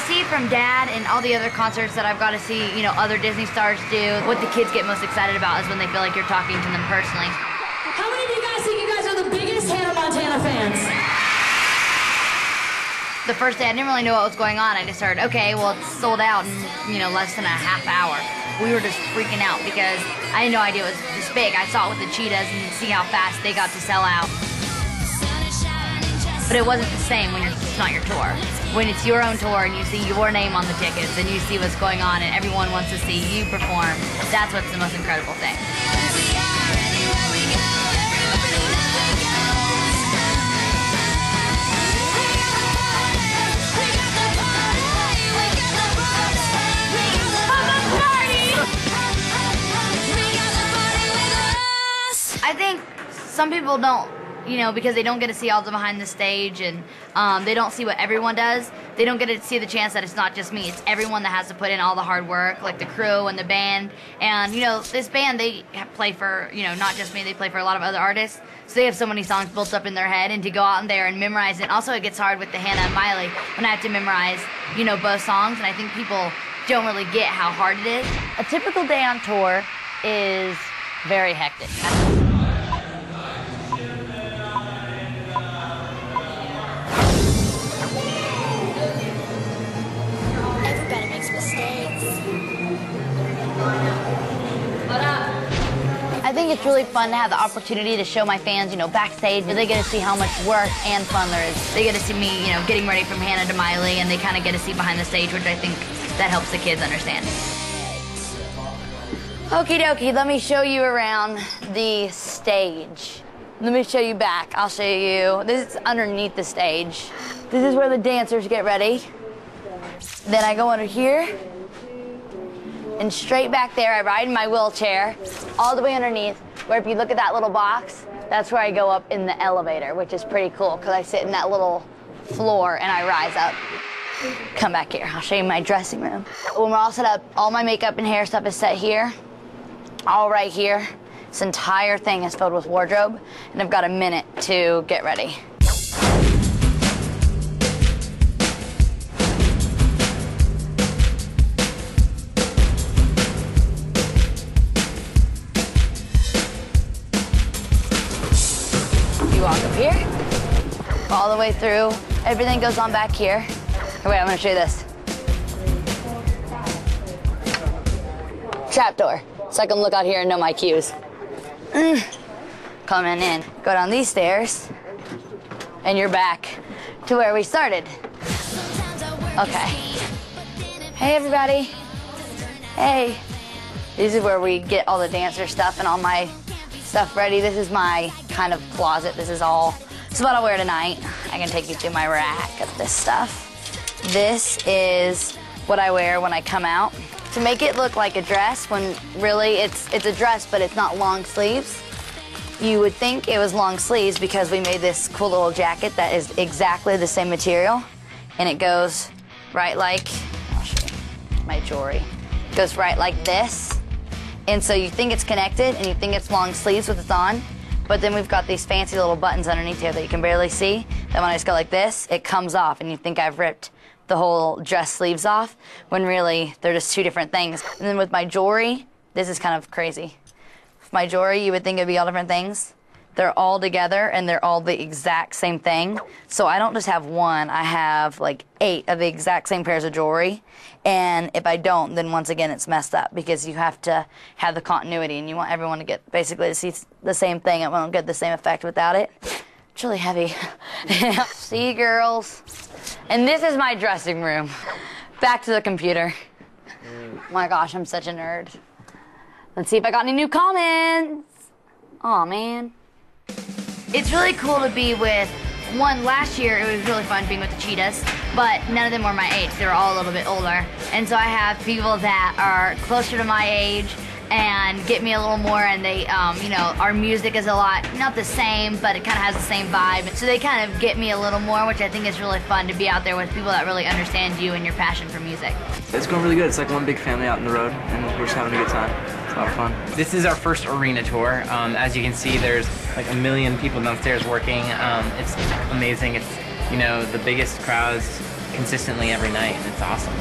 see from Dad and all the other concerts that I've got to see, you know, other Disney stars do, what the kids get most excited about is when they feel like you're talking to them personally. How many of you guys think you guys are the biggest Hannah Montana fans? The first day, I didn't really know what was going on. I just heard, okay, well, it's sold out in, you know, less than a half hour. We were just freaking out because I had no idea it was this big. I saw it with the Cheetahs and see how fast they got to sell out. But it wasn't the same when it's not your tour. When it's your own tour and you see your name on the tickets and you see what's going on and everyone wants to see you perform, that's what's the most incredible thing. I think some people don't, you know, because they don't get to see all the behind the stage and they don't see what everyone does. They don't get to see the chance that it's not just me. It's everyone that has to put in all the hard work, like the crew and the band. And, you know, this band, they play for, you know, not just me, they play for a lot of other artists. So they have so many songs built up in their head, and to go out there and memorize it. Also, it gets hard with the Hannah and Miley when I have to memorize, you know, both songs. And I think people don't really get how hard it is. A typical day on tour is very hectic. Everybody makes mistakes. I think it's really fun to have the opportunity to show my fans, you know, backstage. They get to see how much work and fun there is. They get to see me, you know, getting ready from Hannah to Miley, and they kind of get to see behind the stage, which I think that helps the kids understand. Okie dokie, let me show you around the stage. Let me show you back. I'll show you. This is underneath the stage. This is where the dancers get ready. Then I go under here, and straight back there, I ride in my wheelchair all the way underneath, where if you look at that little box, that's where I go up in the elevator, which is pretty cool, because I sit in that little floor and I rise up. Come back here, I'll show you my dressing room. When we're all set up, all my makeup and hair stuff is set here, all right here. This entire thing is filled with wardrobe, and I've got a minute to get ready. You walk up here, all the way through. Everything goes on back here. Oh, wait, I'm gonna show you this. Trapdoor, so I can look out here and know my cues. Coming in, go down these stairs, and you're back to where we started. Okay. Hey, everybody. Hey. This is where we get all the dancer stuff and all my stuff ready. This is my kind of closet. This is what I'll wear tonight. I can take you to my rack of this stuff. This is what I wear when I come out. To make it look like a dress, when really it's a dress, but it's not long sleeves. You would think it was long sleeves because we made this cool little jacket that is exactly the same material, and it goes right like, I'll show you my jewelry. It goes right like this, and so you think it's connected, and you think it's long sleeves with it's on, but then we've got these fancy little buttons underneath here that you can barely see, that when I just go like this, it comes off, and you think I've ripped the whole dress sleeves off, when really they're just two different things. And then with my jewelry, this is kind of crazy. With my jewelry, you would think it'd be all different things. They're all together and they're all the exact same thing. So I don't just have one, I have like 8 of the exact same pairs of jewelry. And if I don't, then once again it's messed up, because you have to have the continuity and you want everyone to get basically to see the same thing. It won't get the same effect without it. It's really heavy. See, girls? And this is my dressing room. Back to the computer. Oh my gosh, I'm such a nerd. Let's see if I got any new comments. Aw, man. It's really cool to be with, last year it was really fun being with the Cheetahs, but none of them were my age. They were all a little bit older. And so I have people that are closer to my age and get me a little more, and they, you know, our music is a lot, not the same, but it kind of has the same vibe. So they kind of get me a little more, which I think is really fun, to be out there with people that really understand you and your passion for music. It's going really good. It's like one big family out in the road, and we're just having a good time. It's a lot of fun. This is our first arena tour. As you can see, there's like 1 million people downstairs working. It's amazing. It's, you know, the biggest crowds consistently every night, and it's awesome.